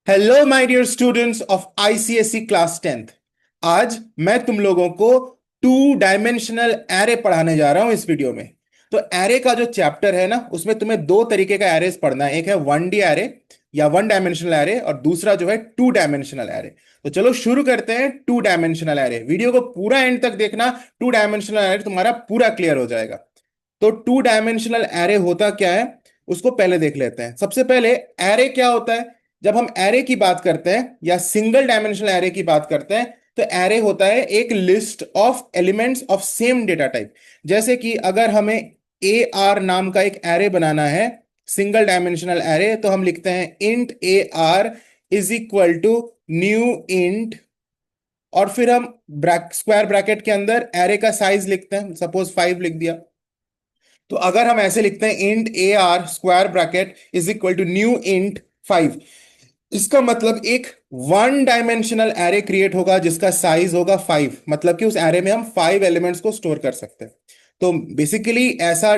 Hello my dear students of ICSE class 10th। आज मैं तुम लोगों को टू डायमेंशनल एरे पढ़ाने जा रहा हूं इस वीडियो में। तो एरे का जो चैप्टर है ना, उसमें तुम्हें दो तरीके का एरेस पढ़ना है। एक है 1D एरे या वन डायमेंशनल एरे, और दूसरा जो है टू डायमेंशनल एरे। तो चलो शुरू करते हैं टू डायमेंशनल एरे। वीडियो को पूरा एंड तक देखना, टू डायमेंशनल एरे तुम्हारा पूरा क्लियर हो जाएगा। तो टू डायमेंशनल एरे होता क्या है, उसको पहले देख लेते हैं। सबसे पहले एरे क्या होता है। जब हम एरे की बात करते हैं या सिंगल डायमेंशनल एरे की बात करते हैं, तो एरे होता है एक list of elements of same data type. जैसे कि अगर हमें ए आर नाम का एक एरे बनाना है, सिंगल डायमेंशनल एरे, तो हम लिखते हैं int A R is equal to new int, और फिर हम स्क्वायर ब्रैकेट के अंदर एरे का साइज लिखते हैं, सपोज 5 लिख दिया। तो अगर हम ऐसे लिखते हैं int A R square bracket is equal to new int 5, इसका मतलब एक वन डायमेंशनल एरे क्रिएट होगा जिसका साइज होगा 5। मतलब कि उस एरे में हम 5 एलिमेंट्स को स्टोर कर सकते हैं। तो बेसिकली ऐसा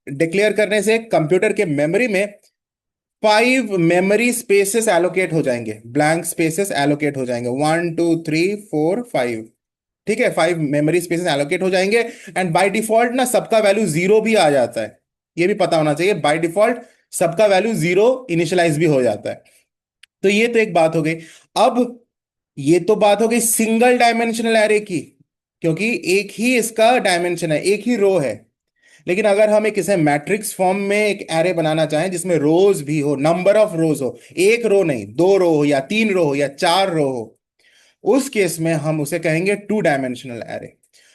डिक्लेयर करने से कंप्यूटर के मेमोरी में 5 मेमोरी स्पेसेस एलोकेट हो जाएंगे, ब्लैंक स्पेसेस एलोकेट हो जाएंगे, 1 2 3 4 5। ठीक है, 5 मेमोरी स्पेसेस एलोकेट हो जाएंगे। एंड बाय डिफॉल्ट ना सबका वैल्यू जीरो भी आ जाता है, ये भी पता होना चाहिए। बाय डिफॉल्ट सबका वैल्यू जीरो इनिशियलाइज भी हो जाता है। तो ये तो एक बात हो गई। अब ये तो बात हो गई सिंगल डायमेंशनल एरे की, क्योंकि एक ही इसका डायमेंशन है, एक ही रो है। लेकिन अगर हम एक इसे मैट्रिक्स फॉर्म में एक एरे बनाना चाहें जिसमें रोज भी हो, नंबर ऑफ रोज हो, एक रो नहीं, 2 रो हो या 3 रो हो या 4 रो हो, उस केस में हम उसे कहेंगे टू डायमेंशनल एरे।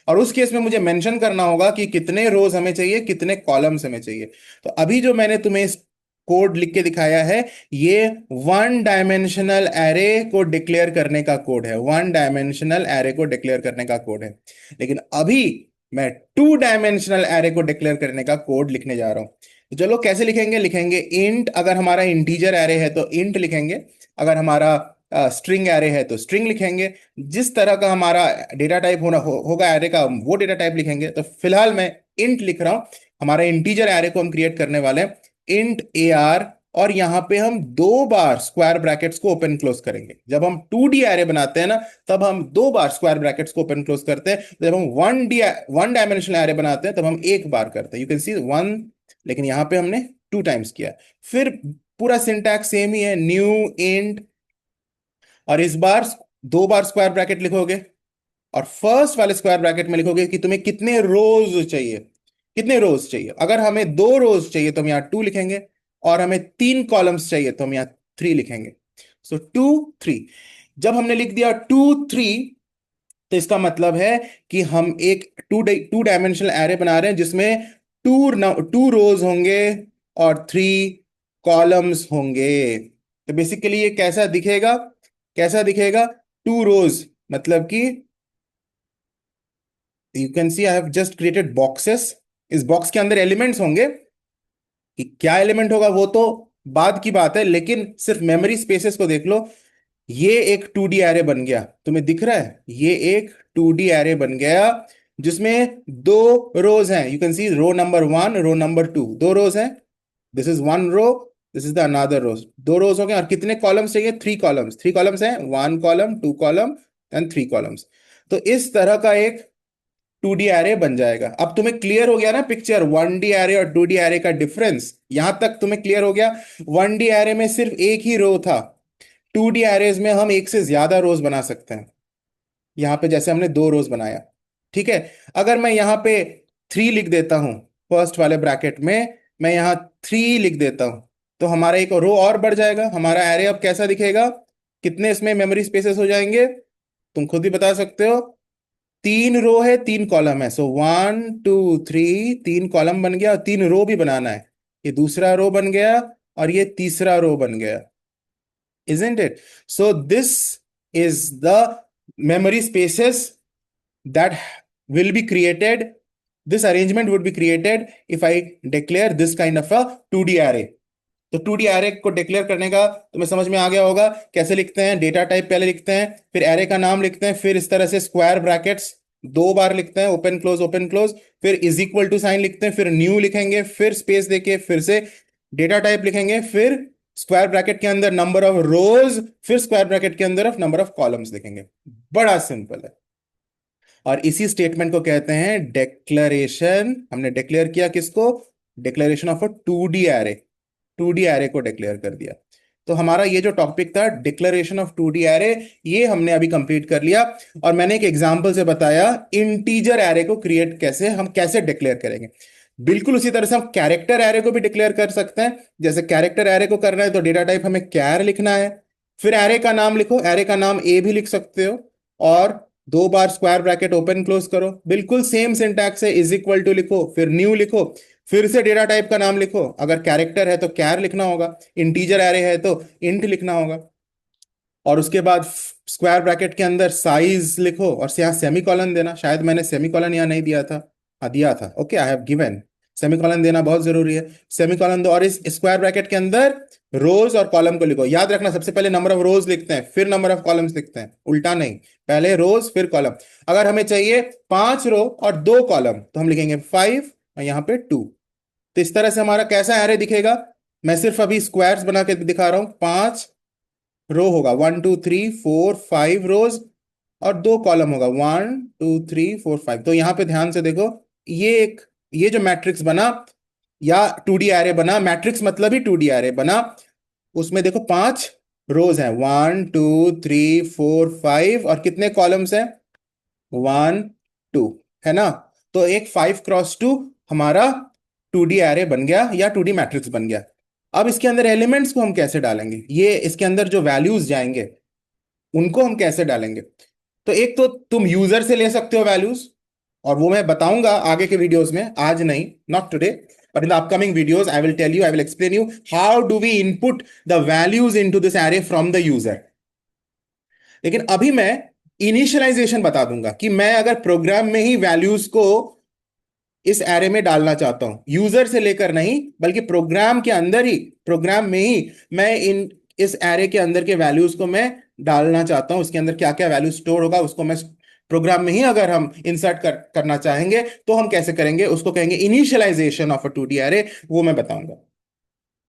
और उस केस में मुझे मेंशन करना होगा कि कितने रोज हमें चाहिए, कितने कॉलम्स हमें चाहिए। तो अभी जो मैंने तुम्हें इस कोड लिख के दिखाया है, ये वन डायमेंशनल एरे को डिक्लेयर करने का कोड है, वन डायमेंशनल एरे को डिक्लेयर करने का कोड है। लेकिन अभी मैं टू डायमेंशनल एरे को डिक्लेयर करने का कोड लिखने जा रहा हूं। तो चलो कैसे लिखेंगे, लिखेंगे इंट। अगर हमारा इंटीजर एरे है तो इंट लिखेंगे, अगर हमारा स्ट्रिंग एरे है तो स्ट्रिंग लिखेंगे। जिस तरह का हमारा डेटा टाइप होगा एरे का, वो डेटा टाइप लिखेंगे। तो फिलहाल मैं इंट लिख रहा हूं। हमारा इंटीजर एरे को हम क्रिएट करने वाले हैं, इंट ए आर। और यहां पे हम 2 बार स्क्वायर ब्रैकेट्स को ओपन क्लोज करेंगे। जब हम 2D एरे बनाते हैं ना, तब हम 2 बार स्क्वायर ब्रैकेट्स को ओपन क्लोज करते हैं। जब हम वन डायमेंशनल एरे बनाते हैं तब हम एक बार करते हैं। यू कैन सी वन, लेकिन यहां पे हमने 2 टाइम्स किया। फिर पूरा सिंटैक्स सेम ही है, न्यू इंट, और इस बार 2 बार स्क्वायर ब्रैकेट लिखोगे, और फर्स्ट वाले स्क्वायर ब्रैकेट में लिखोगे कि तुम्हें कितने रोज चाहिए, कितने रोज चाहिए। अगर हमें 2 रोज चाहिए तो हम यहाँ 2 लिखेंगे, और हमें 3 कॉलम्स चाहिए तो हम यहाँ 3 लिखेंगे। सो 2 3। जब हमने लिख दिया 2 3, तो इसका मतलब है कि हम एक टू डायमेंशनल एरे बना रहे हैं जिसमें टू रोज होंगे और 3 कॉलम्स होंगे। तो बेसिकली ये कैसा दिखेगा, कैसा दिखेगा, 2 रोज, मतलब कि you can C I have just created boxes. इस बॉक्स के अंदर एलिमेंट्स होंगे, कि क्या एलिमेंट होगा वो तो बाद की बात है, लेकिन सिर्फ मेमोरी स्पेसेस को देख लो। ये एक 2D एरे बन गया, तुम्हें दिख रहा है, ये एक 2D एरे बन गया जिसमें 2 रोज हैं। You can see row number 1, row number 2, 2 rows हैं। This is 1 row, this is the another rows. 2 rows हो गए, और कितने कॉलम्स चाहिए, 3 कॉलम्स। 3 कॉलम्स हैं, 1 कॉलम, 2 कॉलम एंड 3 कॉलम्स। तो इस तरह का एक 2D एरे बन जाएगा। अब तुम्हें क्लियर हो गया ना पिक्चर, 1D एरे और 2D एरे का डिफरेंस, यहां तक तुम्हें क्लियर हो गया। 1D एरे में सिर्फ एक ही रो था, 2D एरेज में हम एक से ज्यादा रोज बना सकते हैं। यहां पे जैसे हमने 2 रोज बनाया, ठीक है। अगर मैं यहां पे 3 लिख देता हूं, फर्स्ट वाले ब्रैकेट में मैं यहां 3 लिख देता हूं, तो हमारा एक रो और बढ़ जाएगा। हमारा एरे अब कैसा दिखेगा, कितने इसमें मेमोरी स्पेसेस हो जाएंगे, तुम खुद ही बता सकते हो। 3 रो है, 3 कॉलम है, सो 1 2 3, 3 कॉलम बन गया, और 3 रो भी बनाना है। ये दूसरा रो बन गया, और ये तीसरा रो बन गया, isn't it? So this is the memory spaces that will be created. This arrangement would be created if I declare this kind of a 2D array. तो 2D एरे को डिक्लेयर करने का तुम्हें समझ में आ गया होगा। कैसे लिखते हैं, डेटा टाइप पहले लिखते हैं, फिर एरे का नाम लिखते हैं, फिर इस तरह से स्क्वायर ब्रैकेट्स 2 बार लिखते हैं, ओपन क्लोज ओपन क्लोज, फिर इज इक्वल टू साइन लिखते हैं, फिर न्यू लिखेंगे, फिर स्पेस देके फिर से डेटा टाइप लिखेंगे, फिर स्क्वायर ब्रैकेट के अंदर नंबर ऑफ रोज, फिर स्क्वायर ब्रैकेट के अंदर ऑफ नंबर ऑफ कॉलम्स लिखेंगे। बड़ा सिंपल है। और इसी स्टेटमेंट को कहते हैं डिक्लेरेशन। हमने डिक्लेयर किया किसको? Declaration of a 2D array. 2D array को डिक्लेयर कर दिया। तो हमारा ये जो टॉपिक था डिक्लेरेशन ऑफ 2D एरे, ये हमने अभी कंप्लीट कर लिया। और मैंने एक एग्जांपल से बताया इंटीजर एरे को क्रिएट कैसे, हम कैसे डिक्लेयर करेंगे। बिल्कुल उसी तरह से हम कैरेक्टर एरे को भी डिक्लेयर कर सकते हैं। जैसे कैरेक्टर एरे को करना है तो डेटा टाइप हमें कैर लिखना है, फिर एरे का नाम लिखो, एरे का नाम ए भी लिख सकते हो, और 2 bar square bracket open close करो, बिल्कुल सेम सिंटैक्स है, इज इक्वल टू लिखो, फिर न्यू लिखो, फिर से डेटा टाइप का नाम लिखो, अगर कैरेक्टर है तो कैर लिखना होगा, इंटीजर एरे है तो इंट लिखना होगा, और उसके बाद स्क्वायर ब्रैकेट के अंदर साइज लिखो और यहाँ सेमी कॉलन देना। शायद मैंने सेमी कॉलन यहाँ नहीं दिया था, हाँ दिया था, okay I have given. Semi colon देना बहुत जरूरी है, सेमी कॉलन दो, और इस स्क्वायर ब्रैकेट के अंदर रोज और कॉलम को लिखो। याद रखना सबसे पहले नंबर ऑफ रोज लिखते हैं फिर नंबर ऑफ कॉलम्स लिखते हैं, उल्टा नहीं, पहले रोज फिर कॉलम। अगर हमें चाहिए 5 रो और 2 कॉलम तो हम लिखेंगे 5 और यहाँ पे 2। तो इस तरह से हमारा कैसा एरे दिखेगा? मैं सिर्फ अभी स्क्वायर्स बना के दिखा रहा हूं। 5 रो होगा, 1 2 3 4 5 रोज, और 2 कॉलम होगा, 1 2 3 4 5। तो यहां पे ध्यान से देखो, ये जो मैट्रिक्स बना या 2D एरे बना, मैट्रिक्स मतलब ही 2D एरे बना, उसमें देखो 5 रोज हैं, 1 2 3 4 5, और कितने कॉलम्स हैं? 1 2, है ना? तो एक 5 क्रॉस 2 हमारा 2D एरे बन गया या 2D मैट्रिक्स बन गया। अब इसके अंदर एलिमेंट्स को हम कैसे डालेंगे, ये इसके अंदर जो वैल्यूज जाएंगे उनको हम कैसे डालेंगे? तो एक तो तुम यूजर से ले सकते हो वैल्यूज, और वो मैं बताऊंगा आगे के वीडियोस में, आज नहीं, not today, but in the upcoming videos I will tell you, I will explain you how do we input the values into this array from the user। लेकिन अभी मैं इनिशियलाइजेशन बता दूंगा कि मैं अगर प्रोग्राम में ही वैल्यूज को इस एरे में डालना चाहता हूं, यूजर से लेकर नहीं बल्कि प्रोग्राम के अंदर ही, प्रोग्राम में ही मैं इस एरे के अंदर के वैल्यूज को मैं डालना चाहता हूं। उसके अंदर क्या क्या वैल्यू स्टोर होगा उसको मैं प्रोग्राम में ही अगर हम इंसर्ट करना चाहेंगे तो हम कैसे करेंगे, उसको कहेंगे initialisation of a 2D array, वो मैं बताऊंगा।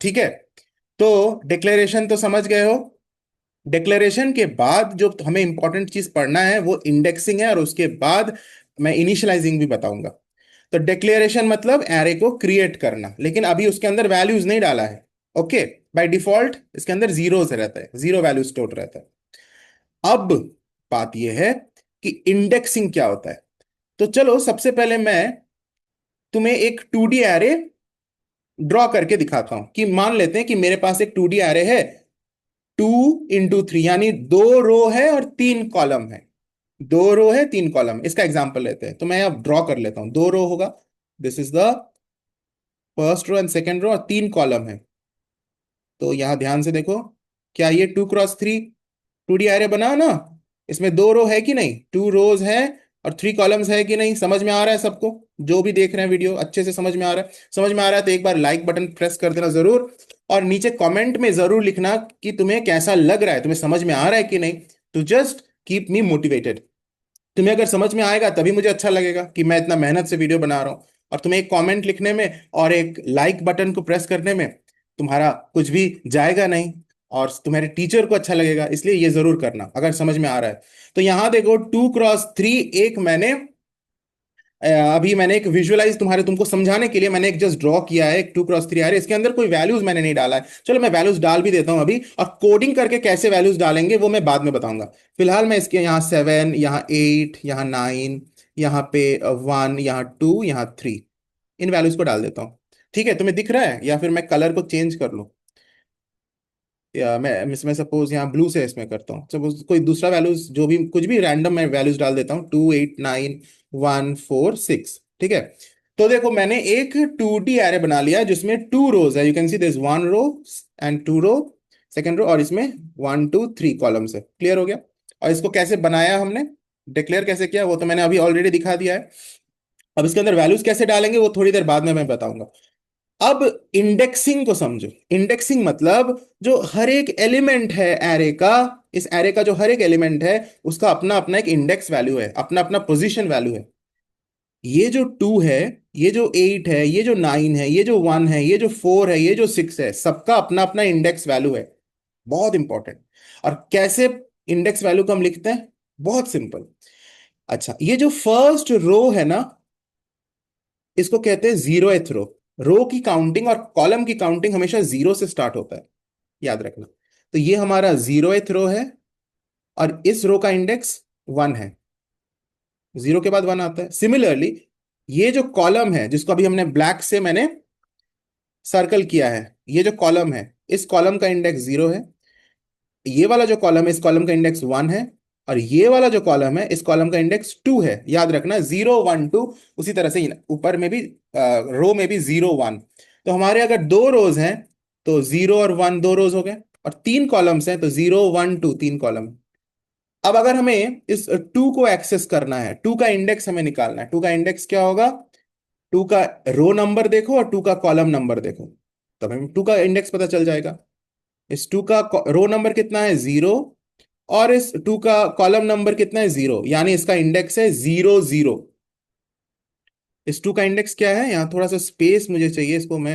ठीक है, तो डिक्लेरेशन तो समझ गए हो। डिक्लेरेशन के बाद जो हमें इंपॉर्टेंट चीज पढ़ना है वो इंडेक्सिंग है, और उसके बाद मैं इनिशियलाइजिंग भी बताऊंगा। तो डिक्लेरेशन मतलब एरे को क्रिएट करना, लेकिन अभी उसके अंदर वैल्यूज नहीं डाला है। ओके, बाय डिफॉल्ट इसके अंदर जीरो से रहता है, जीरो वैल्यू स्टोर रहता है। अब बात यह है कि इंडेक्सिंग क्या होता है। तो चलो सबसे पहले मैं तुम्हें एक 2D एरे ड्रॉ करके दिखाता हूं, कि मान लेते हैं कि मेरे पास एक 2D एरे है, 2 × 3, यानी 2 रो है और 3 कॉलम है। 2 रो है 3 कॉलम, इसका एग्जांपल लेते हैं। तो मैं अब ड्रॉ कर लेता हूं, 2 रो होगा, this is the first row and second row, और 3 कॉलम है। तो यहां ध्यान से देखो, क्या ये 2 × 3 2D एरे बना ना? इसमें 2 रो है कि नहीं, 2 रोज है और 3 कॉलम्स है कि नहीं? समझ में आ रहा है सबको? जो भी देख रहे हैं वीडियो अच्छे से समझ में आ रहा है? समझ में आ रहा है तो एक बार लाइक बटन प्रेस कर देना जरूर, और नीचे कमेंट में जरूर लिखना कि तुम्हें कैसा लग रहा है, तुम्हें समझ में आ रहा है कि नहीं, to just keep me motivated. तुम्हें अगर समझ में आएगा तभी मुझे अच्छा लगेगा कि मैं इतना मेहनत से वीडियो बना रहा हूँ। और तुम्हें एक कमेंट लिखने में और एक लाइक बटन को प्रेस करने में तुम्हारा कुछ भी जाएगा नहीं, और तुम्हारे टीचर को अच्छा लगेगा, इसलिए ये जरूर करना अगर समझ में आ रहा है। तो यहां देखो 2 × 3, एक मैंने अभी मैंने एक विजुअलाइज तुमको समझाने के लिए मैंने एक जस्ट ड्रॉ किया है, एक 2 × 3 है, इसके अंदर कोई वैल्यूज मैंने नहीं डाला है। चलो मैं वैल्यूज डाल भी देता हूं अभी, और कोडिंग करके कैसे वैल्यूज डालेंगे वो मैं बाद में बताऊंगा। फिलहाल मैं इसके यहाँ 7, यहाँ 8, यहाँ 9, यहाँ पे 1, यहाँ 2, यहाँ 3, इन वैल्यूज को डाल देता हूँ। ठीक है, तुम्हें दिख रहा है? या फिर मैं कलर को चेंज कर लूँ, या मैं इसमें सपोज यहाँ ब्लू से इसमें करता हूँ, सपोज कोई दूसरा वैल्यूज, जो भी कुछ भी रैंडम मैं वैल्यूज डाल देता हूँ, 2 8 9 1 4 6। ठीक है, तो देखो मैंने एक 2D एरे बना लिया जिसमें 2 रोज है, you can see this 1 row and 2 row, second row, और इसमें 1 2 3 कॉलम्स है। क्लियर हो गया? और इसको कैसे बनाया हमने, डिक्लेयर कैसे किया, वो तो मैंने अभी ऑलरेडी दिखा दिया है। अब इसके अंदर वैल्यूज कैसे डालेंगे वो थोड़ी देर बाद में मैं बताऊंगा। अब इंडेक्सिंग को समझो। इंडेक्सिंग मतलब जो हर एक एलिमेंट है एरे का, इस एरे का जो हर एक एलिमेंट है उसका अपना अपना एक इंडेक्स वैल्यू है, अपना अपना पोजीशन वैल्यू है। ये जो 2 है, ये जो 8 है, ये जो 9 है, ये जो 1 है, ये जो 4 है, ये जो 6 है, सबका अपना अपना इंडेक्स वैल्यू है। बहुत इंपॉर्टेंट। और कैसे इंडेक्स वैल्यू को हम लिखते हैं? बहुत सिंपल। अच्छा, ये जो फर्स्ट रो है ना, इसको कहते हैं जीरोथ रो। रो की काउंटिंग और कॉलम की काउंटिंग हमेशा जीरो से स्टार्ट होता है, याद रखना। तो ये हमारा जीरोथ रो है, और इस रो का इंडेक्स 1 है। जीरो के बाद 1 आता है। सिमिलरली, ये जो कॉलम है जिसको अभी हमने ब्लैक से मैंने सर्कल किया है, ये जो कॉलम है, इस कॉलम का इंडेक्स 0 है। ये वाला जो कॉलम है, इस कॉलम का इंडेक्स 1 है। और ये वाला जो कॉलम है, इस कॉलम का इंडेक्स 2 है। याद रखना, 0 1 2। उसी तरह से ऊपर में भी, रो में भी 0 1। तो हमारे अगर दो रोज हैं, तो 0 और 1 दो रोज हो गए। और तीन कॉलम्स हैं, तो 0 1 2 तीन कॉलम। अब अगर हमें इस 2 को एक्सेस करना है, 2 का इंडेक्स हमें निकालना है, 2 का इंडेक्स क्या होगा? 2 का रो नंबर देखो और 2 का कॉलम नंबर देखो, तब हमें 2 का इंडेक्स पता चल जाएगा। इस 2 का रो नंबर कितना है? 0। और इस 2 का कॉलम नंबर कितना है? 0। यानी इसका इंडेक्स है 0 0। इस 2 का इंडेक्स क्या है? यहाँ थोड़ा सा स्पेस मुझे चाहिए, इसको मैं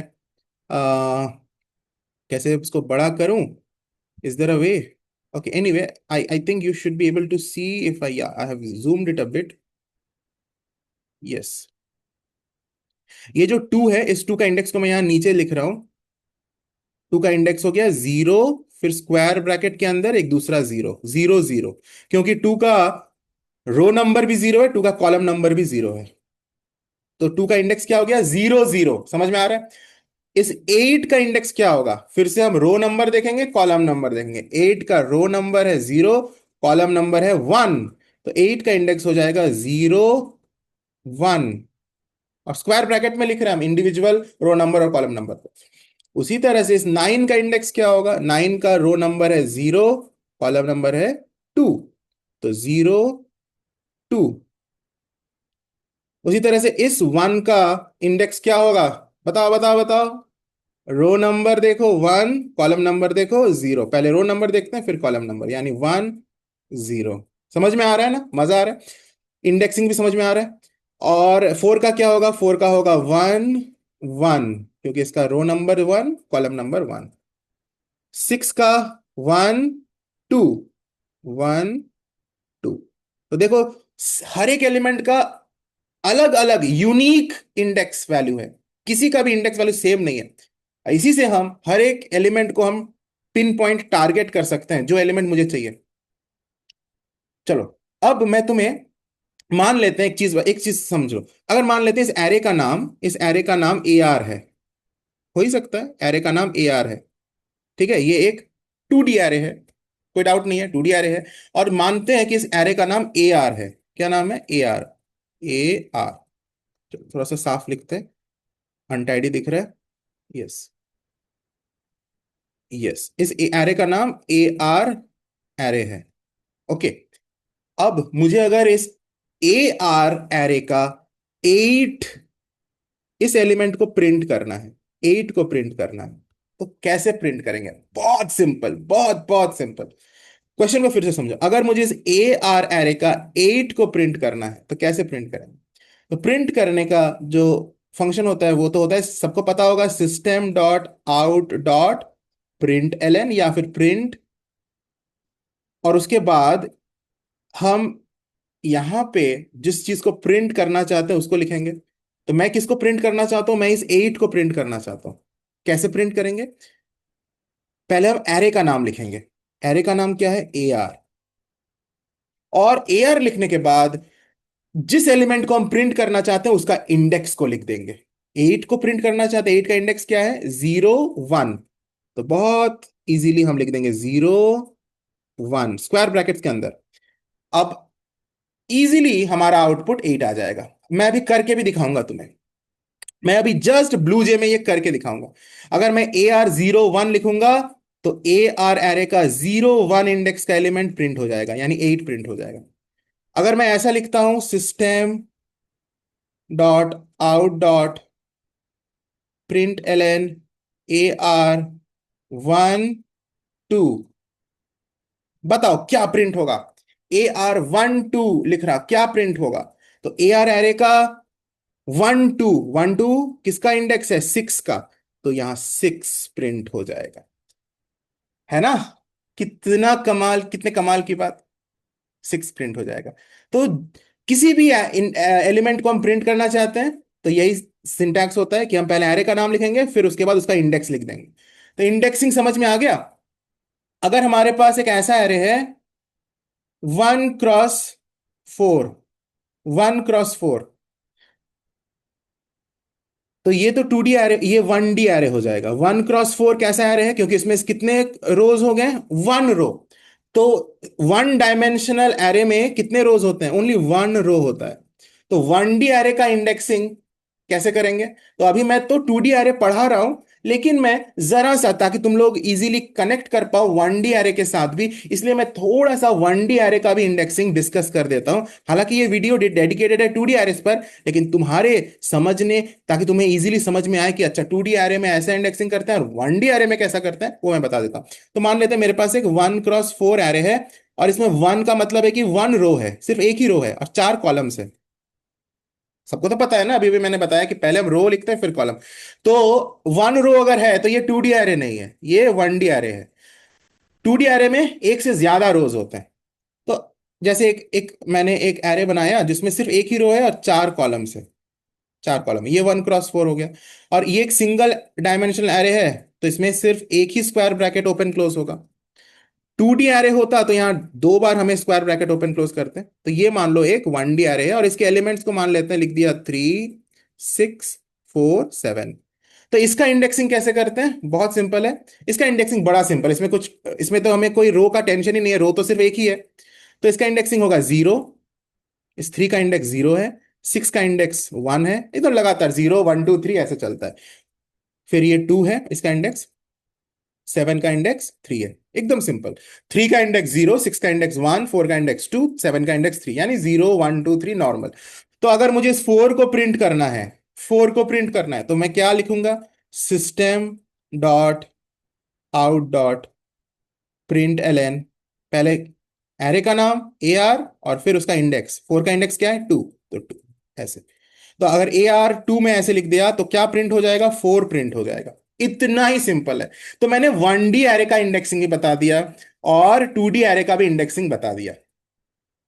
आ, कैसे इसको बड़ा करूं? Is there a way? Okay, anyway, I think you should be able to see if I have zoomed it a bit. Yes. ये जो 2 है, इस 2 का इंडेक्स को मैं यहाँ नीचे लिख रहा हूं। 2 का इंडेक्स हो गया 0, फिर स्क्वायर ब्रैकेट के अंदर एक दूसरा 0 0 0। क्योंकि 2 का रो नंबर भी 0 है, 2 का कॉलम नंबर भी 0 है। तो 2 का इंडेक्स क्या हो गया? 0 0। समझ में आ रहा है? इस 8 का इंडेक्स क्या होगा? फिर से हम रो नंबर देखेंगे, कॉलम नंबर देखेंगे। 8 का रो नंबर है 0, कॉलम नंबर है 1। तो 8 का इंडेक्स हो जाएगा 0 1। और स्क्वायर ब्रैकेट में लिख रहे हैं हम इंडिविजुअल रो नंबर और कॉलम नंबर को। उसी तरह से इस 9 का इंडेक्स क्या होगा? 9 का रो नंबर है 0, कॉलम नंबर है 2। तो 0 2। उसी तरह से इस 1 का इंडेक्स क्या होगा? बताओ बताओ बताओ। रो नंबर देखो 1, कॉलम नंबर देखो 0। पहले रो नंबर देखते हैं, फिर कॉलम नंबर, यानी 1 0। समझ में आ रहा है ना? मजा आ रहा है? इंडेक्सिंग भी समझ में आ रहा है? और 4 का क्या होगा? 4 का होगा 1 1, क्योंकि इसका रो नंबर 1, कॉलम नंबर 1। 6 का 1 2 1 2। तो देखो, हर एक एलिमेंट का अलग अलग यूनिक इंडेक्स वैल्यू है। किसी का भी इंडेक्स वैल्यू सेम नहीं है। इसी से हम हर एक एलिमेंट को हम पिन पॉइंट टारगेट कर सकते हैं, जो एलिमेंट मुझे चाहिए। चलो, अब मैं तुम्हें, मान लेते हैं एक चीज समझो। अगर मान लेते हैं इस एरे का नाम ए आर है। हो ही सकता है एरे का नाम ए आर है। ठीक है, ये एक 2D एरे है, कोई डाउट नहीं है, 2D एरे है। और मानते हैं कि इस एरे का नाम ए आर है। क्या नाम है? A R. A R. थोड़ा सा साफ लिखते हैं, अनटाइडी दिख रहा है। यस। यस, इस एरे का नाम ए आर एरे है। ओके। अब मुझे अगर इस ए आर एरे का 8, इस एलिमेंट को प्रिंट करना है, 8 को प्रिंट करना है, तो कैसे प्रिंट करेंगे? बहुत सिंपल, बहुत बहुत सिंपल। क्वेश्चन को फिर से समझो। अगर मुझे इस ए आर एरे का 8 को प्रिंट करना है, तो कैसे प्रिंट करेंगे? तो प्रिंट करने का जो फंक्शन होता है, वो तो होता है, सबको पता होगा, system.out.println, या फिर प्रिंट। और उसके बाद हम यहां पे जिस चीज को प्रिंट करना चाहते हैं उसको लिखेंगे। तो मैं किसको प्रिंट करना चाहता हूं? मैं इस 8 को प्रिंट करना चाहता हूं। कैसे प्रिंट करेंगे? पहले हम एरे का नाम लिखेंगे। एरे का नाम क्या है? A R. और ए आर लिखने के बाद जिस एलिमेंट को हम प्रिंट करना चाहते हैं उसका इंडेक्स को लिख देंगे। 8 को प्रिंट करना चाहते हैं, 8 का इंडेक्स क्या है? 0 1। तो बहुत इजीली हम लिख देंगे 0 1 स्क्वायर ब्रैकेट्स के अंदर। अब इजीली हमारा आउटपुट 8 आ जाएगा। मैं अभी करके भी दिखाऊंगा तुम्हें। मैं अभी जस्ट ब्लू जे में ये करके दिखाऊंगा। अगर मैं ए आर 0 1 लिखूंगा, तो ए आर एरे का 0 1 इंडेक्स का एलिमेंट प्रिंट हो जाएगा, यानी 8 प्रिंट हो जाएगा। अगर मैं ऐसा लिखता हूं, system.out.println ए आर 1 2, बताओ क्या प्रिंट होगा? ए आर 1 2 लिख रहा, क्या प्रिंट होगा? तो ए आर एरे का वन टू किसका इंडेक्स है? 6 का। तो यहां 6 प्रिंट हो जाएगा, है ना? कितना कमाल, कितने कमाल की बात। 6 प्रिंट हो जाएगा। तो किसी भी एलिमेंट को हम प्रिंट करना चाहते हैं तो यही सिंटैक्स होता है कि हम पहले एरे का नाम लिखेंगे, फिर उसके बाद उसका इंडेक्स लिख देंगे। तो इंडेक्सिंग समझ में आ गया। अगर हमारे पास एक ऐसा एरे है 1 क्रॉस 4, 1 क्रॉस 4, तो ये तो 2D एरे, ये 1D एरे हो जाएगा। 1 क्रॉस 4 कैसा एरे है? क्योंकि इसमें कितने रोज हो गए? 1 रो। तो 1 डायमेंशनल एरे में कितने रोज होते हैं? ओनली 1 रो होता है। तो 1D एरे का इंडेक्सिंग कैसे करेंगे? तो अभी मैं तो 2D एरे पढ़ा रहा हूं, लेकिन मैं जरा सा, ताकि तुम लोग इजीली कनेक्ट कर पाओ 1D एरे के साथ भी, इसलिए मैं थोड़ा सा 1D एरे का भी इंडेक्सिंग डिस्कस कर देता हूं। हालांकि ये वीडियो डेडिकेटेड है 2D एरेस पर, लेकिन तुम्हारे समझने, ताकि तुम्हें इजीली समझ में आए कि अच्छा 2D एरे में ऐसा इंडेक्सिंग करते हैं और 1D एरे में कैसा करते हैं, वो मैं बता देता हूं। तो मान लेते हैं मेरे पास एक 1 क्रॉस 4 एरे है, और इसमें 1 का मतलब है कि 1 रो है, सिर्फ एक ही रो है, और 4 कॉलम्स है। सबको तो पता है ना, अभी भी मैंने बताया कि पहले हम रो लिखते हैं फिर कॉलम। तो 1 रो अगर है तो ये 2D एरे नहीं है, ये 1D एरे है। 2D एरे में एक से ज्यादा रोज होते हैं। तो जैसे एक एक मैंने एक एरे बनाया जिसमें सिर्फ एक ही रो है और 4 कॉलम्स है। 4 कॉलम, ये 1 क्रॉस 4 हो गया। और ये एक सिंगल डायमेंशनल एरे है, तो इसमें सिर्फ एक ही स्क्वायर ब्रैकेट ओपन क्लोज होगा। 2D एरे होता तो यहाँ 2 बार हमें स्क्वायर ब्रैकेट ओपन क्लोज करते हैं। तो ये मान लो एक 1D एरे है, और इसके एलिमेंट्स को मान लेते हैं, लिख दिया 3, 6, 4, 7। तो इसका इंडेक्सिंग कैसे करते हैं? बहुत सिंपल है। इसका इंडेक्सिंग बड़ा सिंपल, इसमें कुछ, इसमें तो हमें कोई रो का टेंशन ही नहीं है, रो तो सिर्फ एक ही है। तो इसका इंडेक्सिंग होगा 0, इस 3 का इंडेक्स 0 है, 6 का इंडेक्स 1 है, ये तो लगातार 0, 1, 2, 3 ऐसे चलता है। फिर ये 2 है, इसका इंडेक्स 7 का इंडेक्स 3 है, एकदम सिंपल। 3 का इंडेक्स 0, 6 का इंडेक्स 1, 4 का इंडेक्स 2, 7 का इंडेक्स 3, यानी 0, 1, 2, 3 नॉर्मल। तो अगर मुझे इस 4 को प्रिंट करना है, 4 को प्रिंट करना है, तो मैं क्या लिखूंगा? system.out.println, पहले एरे का नाम AR, और फिर उसका इंडेक्स, 4 का इंडेक्स क्या है? 2, तो 2 ऐसे। तो अगर AR 2 में ऐसे लिख दिया तो क्या प्रिंट हो जाएगा? 4 प्रिंट हो जाएगा। इतना ही सिंपल है। तो मैंने 1D एरे का इंडेक्सिंग भी बता दिया, और 2D एरे का भी इंडेक्सिंग बता दिया।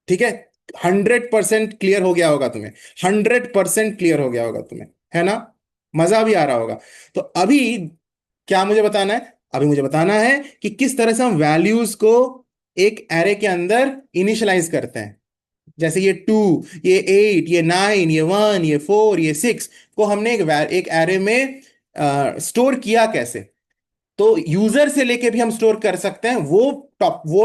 ठीक है? 100% क्लियर हो गया होगा तुम्हें, 100% क्लियर हो गया होगा तुम्हें, है ना? मजा भी आ रहा होगा। तो अभी क्या मुझे बताना है? अभी मुझे बताना है कि किस तरह से हम वैल्यूज को एक एरे के अंदर इनिशियलाइज करते हैं। जैसे ये 2, ये 8, ये 9, ये 1, ये 4, ये 6 को हमने एक एरे में स्टोर किया कैसे। तो यूजर से लेके भी हम स्टोर कर सकते हैं, वो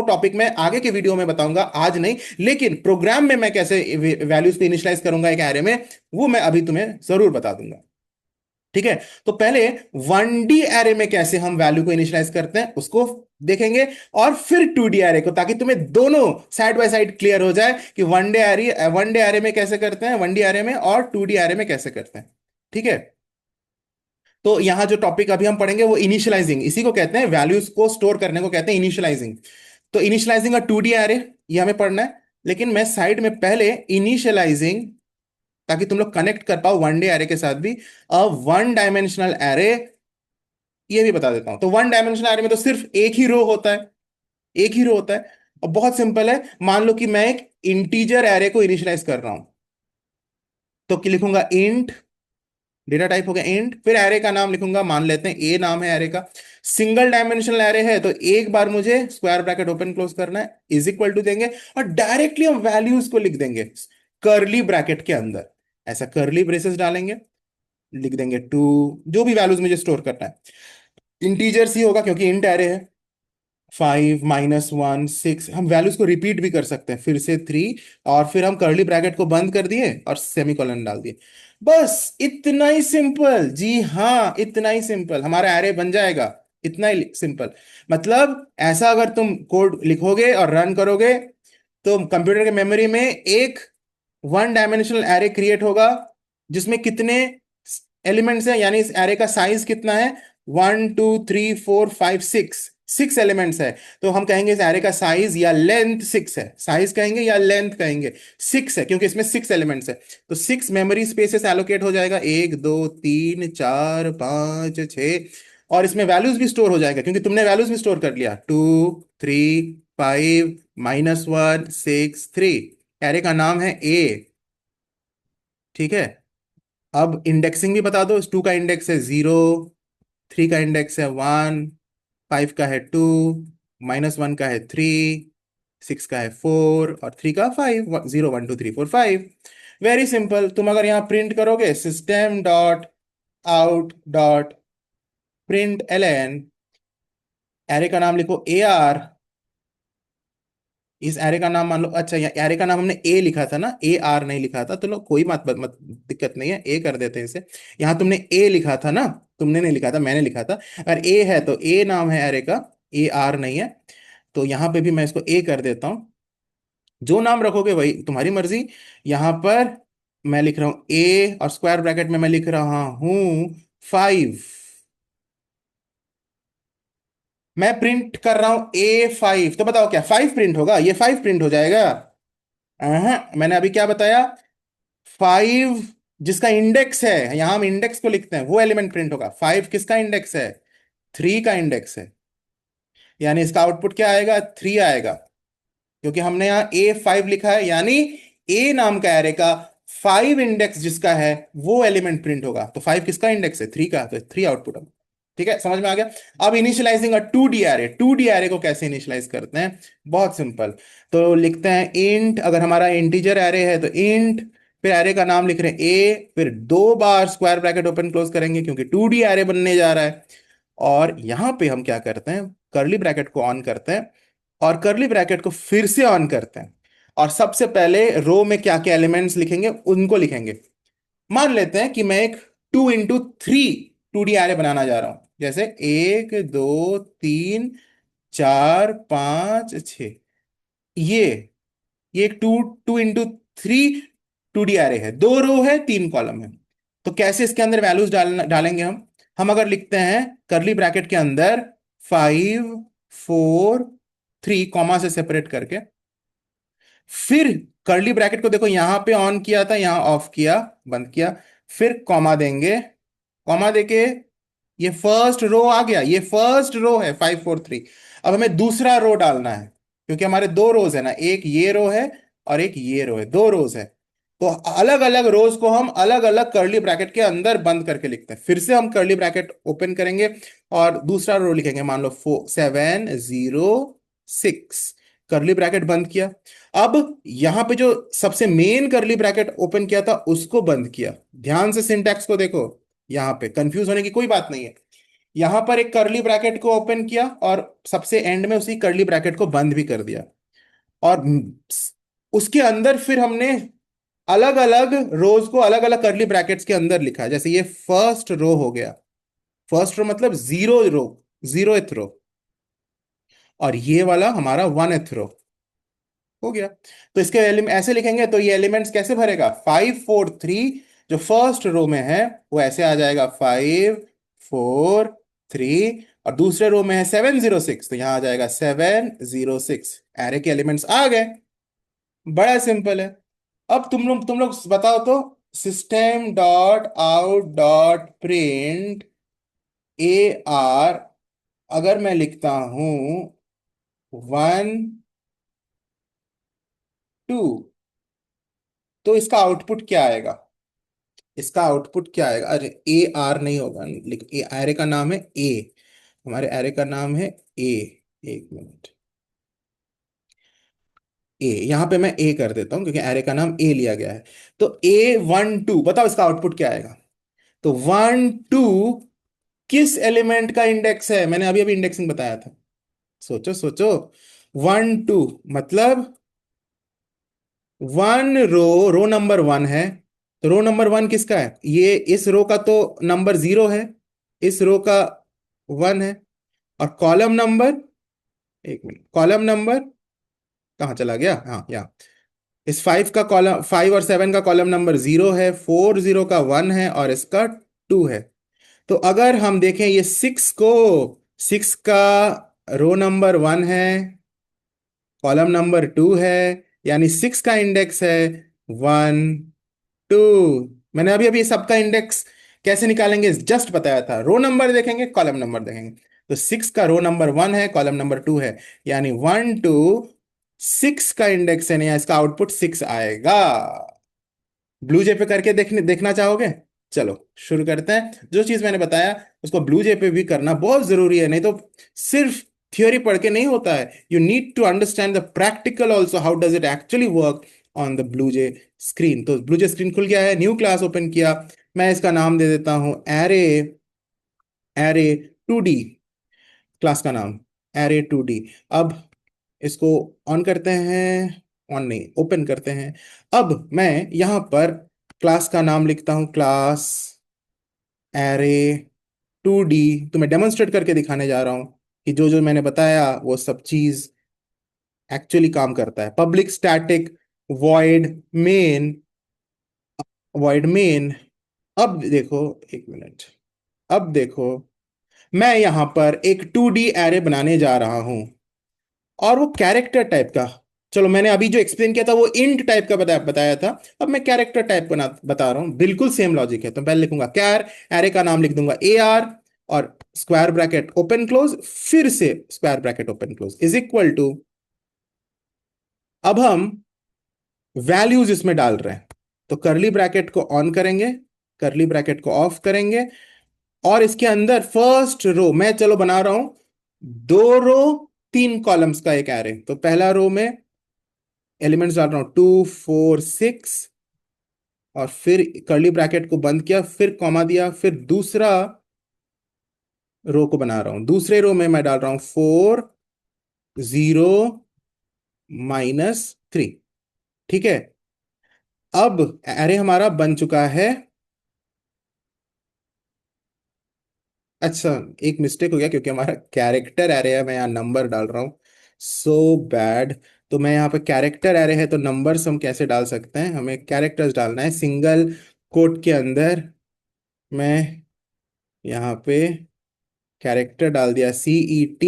टॉपिक मैं आगे के वीडियो में बताऊंगा, आज नहीं। लेकिन प्रोग्राम में मैं कैसे वैल्यूज को इनिशियलाइज करूंगा एक एरे में, वो मैं अभी तुम्हें जरूर बता दूंगा। ठीक है? तो पहले 1D एरे में कैसे हम वैल्यू को इनिशियलाइज करते हैं उसको देखेंगे, और फिर 2D एरे को, ताकि तुम्हें दोनों साइड बाय साइड क्लियर हो जाए कि वन डे एरे में कैसे करते हैं, 1D एरे में, और 2D एरे में कैसे करते हैं। ठीक है? तो यहां जो टॉपिक अभी हम पढ़ेंगे वो इनिशियलाइजिंग, इसी को कहते हैं, वैल्यूज को स्टोर करने को कहते हैं इनिशियलाइजिंग। तो इनिशियलाइजिंग और 2D एरे, ये हमें पढ़ना है। लेकिन मैं साइड में पहले इनिशियलाइजिंग, ताकि तुम लोग कनेक्ट कर पाओ 1D एरे के साथ भी, अ 1 डायमेंशनल एरे, ये भी बता देता हूं। तो 1 डायमेंशनल एरे में तो सिर्फ एक ही रो होता है, एक ही रो होता है। और बहुत सिंपल है, मान लो कि मैं एक इंटीजर एरे को इनिशियलाइज कर रहा हूं, तो क्या लिखूंगा? इंट, डेटा टाइप हो गया इंट, फिर एरे का नाम लिखूंगा, मान लेते हैं ए नाम है एरे का। सिंगल डायमेंशनल एरे है, तो एक बार मुझे स्क्वायर ब्रैकेट ओपन क्लोज करना है, इज इक्वल टू देंगे, और डायरेक्टली हम वैल्यूज को लिख देंगे करली ब्रैकेट के अंदर। ऐसा करली ब्रेसेस डालेंगे, लिख देंगे 2, जो भी वैल्यूज मुझे स्टोर करना है। इंटीजर्स ही होगा क्योंकि इंट एरे है। 5, -1, 6, हम वैल्यूज को रिपीट भी कर सकते हैं, फिर से 3, और फिर हम कर्ली ब्रैकेट को बंद कर दिए और सेमीकोलन डाल दिए। बस इतना ही सिंपल, जी हाँ, इतना ही सिंपल हमारा एरे बन जाएगा। इतना ही सिंपल। मतलब ऐसा अगर तुम कोड लिखोगे और रन करोगे, तो कंप्यूटर के मेमोरी में एक 1 डायमेंशनल एरे क्रिएट होगा, जिसमें कितने एलिमेंट्स हैं, यानी इस एरे का साइज कितना है? 1, 2, 3, 4, 5, 6, 6 एलिमेंट्स है। तो हम कहेंगे इस एरे का साइज या लेंथ 6 है, साइज कहेंगे या लेंथ कहेंगे, 6 है क्योंकि इसमें 6 एलिमेंट्स है। तो 6 मेमोरी स्पेसेस एलोकेट हो जाएगा, 1 2 3 4 5 6। और इसमें वैल्यूज भी स्टोर हो जाएगा क्योंकि तुमने वैल्यूज भी स्टोर कर लिया, 2 3 5 -1 6 3। एरे का नाम है ए। ठीक है। अब इंडेक्सिंग भी बता दो, 2 का इंडेक्स है 0, 3 का इंडेक्स है 1, 5 का है 2, -1 का है 3, 6 का है 4 और 3 का 5, 0 1 2 3 4 5। Very simple. तुम अगर यहाँ प्रिंट करोगे system dot out dot print L N, array का नाम लिखो ए आर। इस एरे का नाम मान लो, अच्छा यहाँ एरे का नाम हमने ए लिखा था ना, ए आर नहीं लिखा था, तो लो कोई मत दिक्कत नहीं है, ए कर देते हैं इसे। यहाँ तुमने ए लिखा था ना, तुमने नहीं लिखा था, मैंने लिखा था। अगर ए है तो ए नाम है एरे का, ए आर नहीं है। तो यहाँ पे भी मैं इसको ए कर देता हूँ। जो नाम रखोगे वही तुम्हारी मर्जी। यहाँ पर मैं लिख रहा हूँ ए और स्क्वायर ब्रैकेट में मैं लिख रहा हूँ 5। मैं प्रिंट कर रहा हूँ A5, तो बताओ क्या 5 प्रिंट होगा? ये 5 प्रिंट हो जाएगा? मैंने अभी क्या बताया? 5 जिसका इंडेक्स है, यहां हम इंडेक्स को लिखते हैं, वो एलिमेंट प्रिंट होगा। 5 किसका इंडेक्स है? 3 का इंडेक्स है। यानी इसका आउटपुट क्या आएगा? 3 आएगा, क्योंकि हमने यहाँ A5 लिखा है, यानी ए नाम का एरे का 5 इंडेक्स जिसका है वो एलिमेंट प्रिंट होगा। तो 5 किसका इंडेक्स है? 3 का, तो 3 आउटपुट होगा। ठीक है, समझ में आ गया? अब इनिशियलाइजिंग अ 2D एरे, 2D एरे को कैसे इनिशियलाइज करते हैं? बहुत सिंपल। तो लिखते हैं इंट, अगर हमारा इंटीजर एरे है तो इंट, फिर एरे का नाम लिख रहे हैं ए, फिर 2 bar square bracket open close करेंगे क्योंकि 2D एरे बनने जा रहा है। और यहां पे हम क्या करते हैं, कर्ली ब्रैकेट को ऑन करते हैं और कर्ली ब्रैकेट को फिर से ऑन करते हैं। और सबसे पहले रो में क्या क्या एलिमेंट्स लिखेंगे उनको लिखेंगे। मान लेते हैं कि मैं एक 2 × 3 2D एरे बनाना जा रहा हूं, जैसे 1 2 3 4 5 6। ये ये एक 2 2 × 3 2D एरे है, 2 रो है 3 कॉलम है। तो कैसे इसके अंदर वैल्यूज डालेंगे हम अगर लिखते हैं कर्ली ब्रैकेट के अंदर 5 4 3 कॉमा से सेपरेट करके, फिर कर्ली ब्रैकेट को देखो यहां पे ऑन किया था, यहां ऑफ किया, बंद किया, फिर कॉमा देंगे। कॉमा देके ये फर्स्ट रो आ गया, ये फर्स्ट रो है 5 4 3। अब हमें दूसरा रो डालना है क्योंकि हमारे 2 रोज है ना, एक ये रो है और एक ये रो है, 2 रोज है। तो अलग अलग रोज को हम अलग अलग कर्ली ब्रैकेट के अंदर बंद करके लिखते हैं। फिर से हम कर्ली ब्रैकेट ओपन करेंगे और दूसरा रो लिखेंगे, मान लो 4 7 0 6, कर्ली ब्रैकेट बंद किया। अब यहां पे जो सबसे मेन कर्ली ब्रैकेट ओपन किया था उसको बंद किया। ध्यान से सिंटैक्स को देखो, यहां पे कंफ्यूज होने की कोई बात नहीं है। यहां पर एक कर्ली ब्रैकेट को ओपन किया और सबसे एंड में उसी कर्ली ब्रैकेट को बंद भी कर दिया। और उसके अंदर फिर हमने अलग अलग रोज को अलग अलग कर्ली ब्रैकेट्स के अंदर लिखा, जैसे ये फर्स्ट रो हो गया, फर्स्ट रो मतलब 0 रो, 0th रो। और ये वाला हमारा 1th रो हो गया। तो इसके एलिमेंट ऐसे लिखेंगे तो ये एलिमेंट्स कैसे भरेगा? 5 4 3, जो फर्स्ट रो में है वो ऐसे आ जाएगा 5 4 3। और दूसरे रो में है 7 0 6, तो यहां आ जाएगा 7 0 6। एरे के एलिमेंट्स आ गए। बड़ा सिंपल है। अब तुम लोग बताओ तो, system dot out dot print A R, अगर मैं लिखता हूं 1 2, तो इसका आउटपुट क्या आएगा? इसका आउटपुट क्या आएगा? अरे ए आर नहीं होगा, लेकिन एरे का नाम है ए, हमारे एरे का नाम है ए। एक मिनट, ए यहां पे मैं ए कर देता हूं क्योंकि एरे का नाम ए लिया गया है। तो A1 2, बताओ इसका आउटपुट क्या आएगा? तो 1 2 किस एलिमेंट का इंडेक्स है? मैंने अभी अभी इंडेक्सिंग बताया था, सोचो सोचो। 1 2 मतलब 1 रो, रो नंबर 1 है। तो रो नंबर 1 किसका है? ये इस रो का तो नंबर 0 है, इस रो का 1 है। और कॉलम नंबर, एक मिनट, कॉलम नंबर कहाँ चला गया? हाँ यहाँ, इस 5 का कॉलम, 5 और 7 का कॉलम नंबर 0 है, 4 0 का 1 है और इसका 2 है। तो अगर हम देखें ये 6 को, 6 का रो नंबर 1 है, कॉलम नंबर 2 है, यानी 6 का इंडेक्स है 1 2। मैंने अभी अभी सबका इंडेक्स कैसे निकालेंगे जस्ट बताया था, रो नंबर देखेंगे कॉलम नंबर देखेंगे। तो 6 का रो नंबर 1 है, कॉलम नंबर 2 है, यानी 1 2 6 का इंडेक्स है, नहीं इसका आउटपुट 6 आएगा। ब्लू जे पे करके देखना चाहोगे? चलो शुरू करते हैं। जो चीज मैंने बताया उसको ब्लू जे पे भी करना बहुत जरूरी है, नहीं तो सिर्फ थियोरी पढ़ के नहीं होता है। You need to understand the practical also, how does it actually work on the BlueJ screen. तो ब्लू जे स्क्रीन खुल गया है, न्यू क्लास ओपन किया। मैं इसका नाम दे देता हूं एरे, एरे 2D, क्लास का नाम एरे 2D। अब इसको ऑन करते हैं, ऑन नहीं ओपन करते हैं। अब मैं यहां पर क्लास का नाम लिखता हूं, क्लास एरे 2D। तो मैं डेमोन्स्ट्रेट करके दिखाने जा रहा हूं कि जो जो मैंने बताया वो सब चीज एक्चुअली काम करता है। Public static void main, void main. अब देखो, एक मिनट, अब देखो, मैं यहां पर एक 2D एरे बनाने जा रहा हूं, और वो कैरेक्टर टाइप का। चलो मैंने अभी जो एक्सप्लेन किया था वो इंट टाइप का बताया था, अब मैं कैरेक्टर टाइप बता रहा हूं। बिल्कुल सेम लॉजिक है। तो पहले लिखूंगा कैर, एरे का नाम लिख दूंगा AR, और स्क्वायर ब्रैकेट ओपन क्लोज, फिर से square bracket open close is equal to. अब हम वैल्यूज इसमें डाल रहे हैं, तो करली ब्रैकेट को ऑन करेंगे, करली ब्रैकेट को ऑफ करेंगे, और इसके अंदर फर्स्ट रो मैं चलो बना रहा हूं 2 रो 3 कॉलम्स का एक एरे। तो पहला रो में एलिमेंट्स डाल रहा हूं 2 4 6, और फिर कर्ली ब्रैकेट को बंद किया, फिर कॉमा दिया, फिर दूसरा रो को बना रहा हूं। दूसरे रो में मैं डाल रहा हूं 4 0 -3। ठीक है, अब एरे हमारा बन चुका है। अच्छा, एक मिस्टेक हो गया क्योंकि हमारा कैरेक्टर एरे है, मैं यहाँ नंबर डाल रहा हूँ, सो बैड। तो मैं यहाँ पे कैरेक्टर एरे है तो नंबर्स हम कैसे डाल सकते हैं, हमें कैरेक्टर्स डालना है सिंगल कोट के अंदर। मैं यहाँ पे कैरेक्टर डाल दिया CET,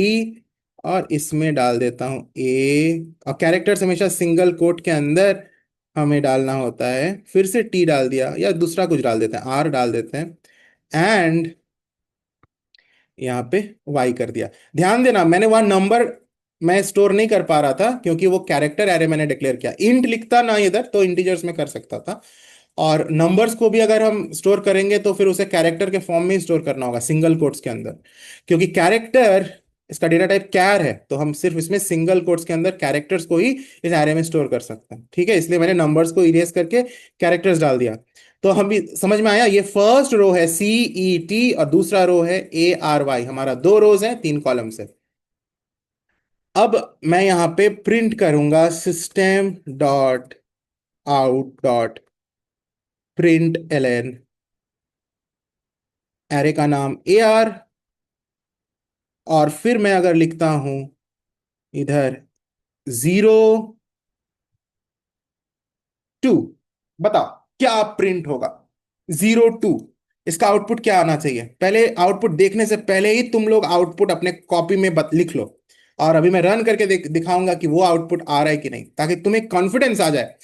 और इसमें डाल देता हूँ A। और कैरेक्टर्स हमेशा सिंगल कोट के अंदर हमें डालना होता है। फिर से T डाल दिया, या दूसरा कुछ डाल देते हैं, R डाल देते हैं, एंड यहाँ पे Y कर दिया। ध्यान देना, मैंने वहां नंबर मैं स्टोर नहीं कर पा रहा था क्योंकि वो कैरेक्टर एरे मैंने डिक्लेयर किया। इंट लिखता ना इधर तो इंटीजर्स में कर सकता था, और नंबर्स को भी अगर हम स्टोर करेंगे तो फिर उसे कैरेक्टर के फॉर्म में ही स्टोर करना होगा, सिंगल कोट्स के अंदर। क्योंकि कैरेक्टर, इसका डेटा टाइप कैर है, तो हम सिर्फ इसमें सिंगल कोट्स के अंदर कैरेक्टर्स को ही इस एरे में स्टोर कर सकते हैं। ठीक है, इसलिए मैंने नंबर्स को इरेज करके कैरेक्टर्स डाल दिया। तो हम भी समझ में आया, ये फर्स्ट रो है CET और दूसरा रो है ARY। हमारा 2 रोज है 3 कॉलम्स है। अब मैं यहां पे प्रिंट करूंगा system.out.println, एरे का नाम AR, और फिर मैं अगर लिखता हूं इधर 0 2, बताओ क्या प्रिंट होगा? 0 2, इसका आउटपुट क्या आना चाहिए? पहले आउटपुट देखने से पहले ही तुम लोग आउटपुट अपने कॉपी में लिख लो, और अभी मैं रन करके दिखाऊंगा कि वो आउटपुट आ रहा है कि नहीं, ताकि तुम्हें कॉन्फिडेंस आ जाए।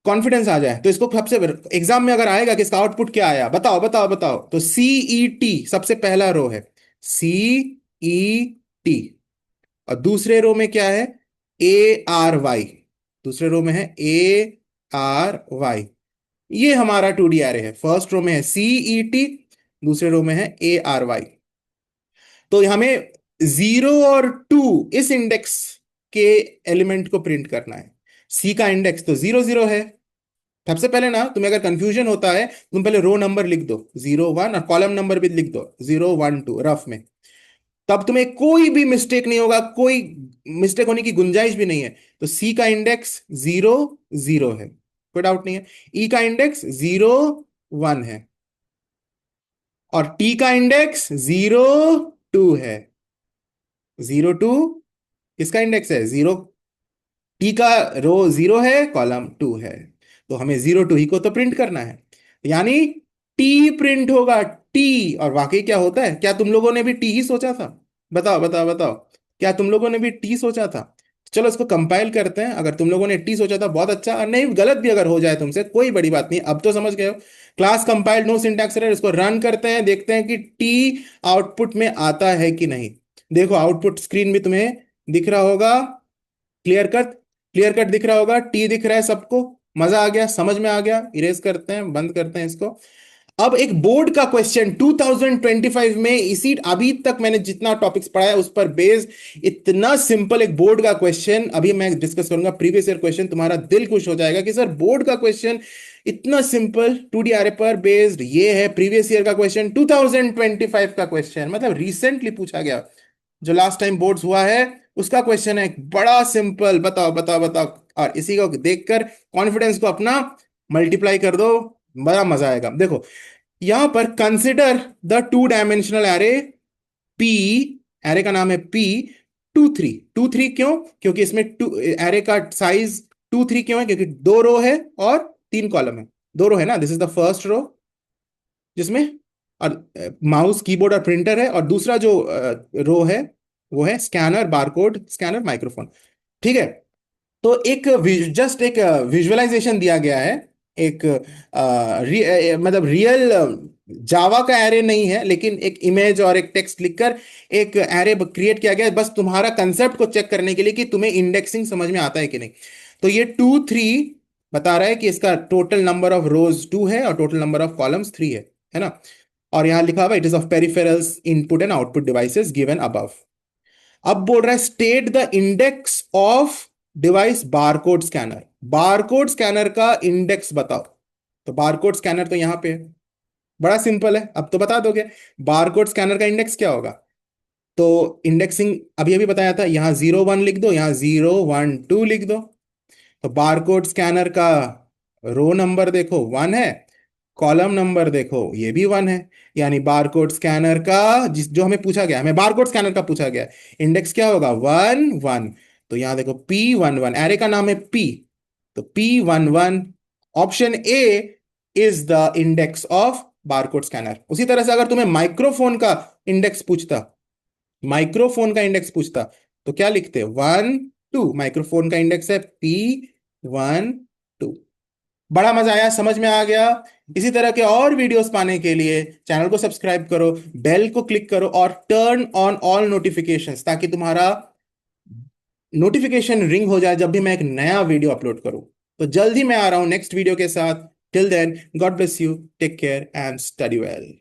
कॉन्फिडेंस आ जाए तो इसको सबसे एग्जाम में अगर आएगा कि इसका आउटपुट क्या आया, बताओ बताओ बताओ, तो CET सबसे पहला रो है, CET। और दूसरे रो में क्या है? ARY। दूसरे रो में है ARY। ये हमारा 2D एरे है। फर्स्ट रो में है CET, दूसरे रो में है ARY। तो हमें 0 और 2 इस इंडेक्स के एलिमेंट को प्रिंट करना है। C का इंडेक्स तो 0 0 है। सबसे पहले ना तुम्हें अगर कंफ्यूजन होता है, तुम पहले रो नंबर लिख दो 0 1, और कॉलम नंबर भी लिख दो 0 1 2 रफ में। तब तुम्हें कोई भी मिस्टेक नहीं होगा, कोई मिस्टेक होने की गुंजाइश भी नहीं है। तो C का इंडेक्स 0 0 है, कोई डाउट नहीं है। E का इंडेक्स 0 1 है, और T का इंडेक्स 0 2 है। 0 2 किसका इंडेक्स है? 0। T का रो 0 है, कॉलम 2 है, तो हमें 0 2 ही को तो प्रिंट करना है, यानी T प्रिंट होगा। T, और वाकई क्या होता है? क्या तुम लोगों ने भी T ही सोचा था? बताओ बताओ बताओ। क्या तुम लोगों ने भी टी सोचा था? चलो इसको कंपाइल करते हैं। अगर तुम लोगों ने टी सोचा था बहुत अच्छा, और नहीं गलत भी अगर हो जाए तुमसे कोई बड़ी बात नहीं, अब तो समझ गए हो। Class compiled no syntax error, इसको रन करते हैं, देखते हैं कि टी आउटपुट में आता है कि नहीं। देखो आउटपुट स्क्रीन भी तुम्हें दिख रहा होगा, क्लियर कट, क्लियर कट दिख रहा होगा, टी दिख रहा है सबको। मजा आ गया, समझ में आ गया। इरेज करते हैं, बंद करते हैं इसको। अब एक बोर्ड का क्वेश्चन 2025 में, इसी अभी तक मैंने जितना टॉपिक्स पढ़ा है उस पर बेस्ड इतना सिंपल एक बोर्ड का क्वेश्चन अभी मैं डिस्कस करूंगा। प्रीवियस ईयर क्वेश्चन, तुम्हारा दिल खुश हो जाएगा कि सर बोर्ड का क्वेश्चन इतना सिंपल 2D अरे पर बेस्ड। ये है प्रीवियस ईयर का क्वेश्चन, 2025 का क्वेश्चन, मतलब रिसेंटली पूछा गया, जो लास्ट टाइम बोर्ड्स हुआ है उसका क्वेश्चन है। बड़ा सिंपल, बताओ बताओ बताओ। और इसी को देखकर कॉन्फिडेंस को अपना मल्टीप्लाई कर दो, बड़ा मजा आएगा। देखो यहां पर consider the two dimensional array P, array का नाम है पी 2 3। 2 3 क्यों? क्योंकि इसमें टू एरे का साइज 2 3 क्यों है? क्योंकि 2 रो है और 3 कॉलम है। 2 रो है ना, this is the first row जिसमें, और माउस कीबोर्ड और प्रिंटर है, और दूसरा जो रो है वो है स्कैनर, बारकोड स्कैनर, माइक्रोफोन। ठीक है। तो एक जस्ट एक विजुअलाइजेशन दिया गया है। एक मतलब रियल जावा का एरे नहीं है, लेकिन एक इमेज और एक टेक्स्ट लिखकर एक एरे क्रिएट किया गया है, बस तुम्हारा कंसेप्ट को चेक करने के लिए कि तुम्हें इंडेक्सिंग समझ में आता है कि नहीं। तो ये 2 3 बता रहा है कि इसका टोटल नंबर ऑफ रोज 2 है और टोटल नंबर ऑफ कॉलम्स 3 है ना। और यहां लिखा हुआ it is of peripherals input and output devices given above. अब बोल रहा है state the index of device barcode scanner. Barcode scanner का इंडेक्स बताओ। तो बारकोड स्कैनर तो यहां पे है, बड़ा सिंपल है, अब तो बता दोगे। बारकोड स्कैनर का इंडेक्स क्या होगा? तो इंडेक्सिंग अभी अभी बताया था, यहां 0 1 लिख दो, यहां 0 1 2 लिख दो। तो बारकोड स्कैनर का रो नंबर देखो 1 है, कॉलम नंबर देखो ये भी 1 है। यानी बारकोड स्कैनर का जिस जो हमें पूछा गया, हमें बारकोड स्कैनर का पूछा गया, इंडेक्स क्या होगा? 1 1। तो यहां देखो P11, एरे का नाम है P, तो P11 option A is the index of barcode scanner. उसी तरह से अगर तुम्हें माइक्रोफोन का इंडेक्स पूछता, माइक्रोफोन का इंडेक्स पूछता, तो क्या लिखते? 1 2। माइक्रोफोन का इंडेक्स है P12। बड़ा मजा आया, समझ में आ गया। इसी तरह के और वीडियोस पाने के लिए चैनल को सब्सक्राइब करो, बेल को क्लिक करो और टर्न ऑन ऑल नोटिफिकेशंस, ताकि तुम्हारा नोटिफिकेशन रिंग हो जाए जब भी मैं एक नया वीडियो अपलोड करूं। तो जल्द ही मैं आ रहा हूं नेक्स्ट वीडियो के साथ। Till then, God bless you, take care and study well.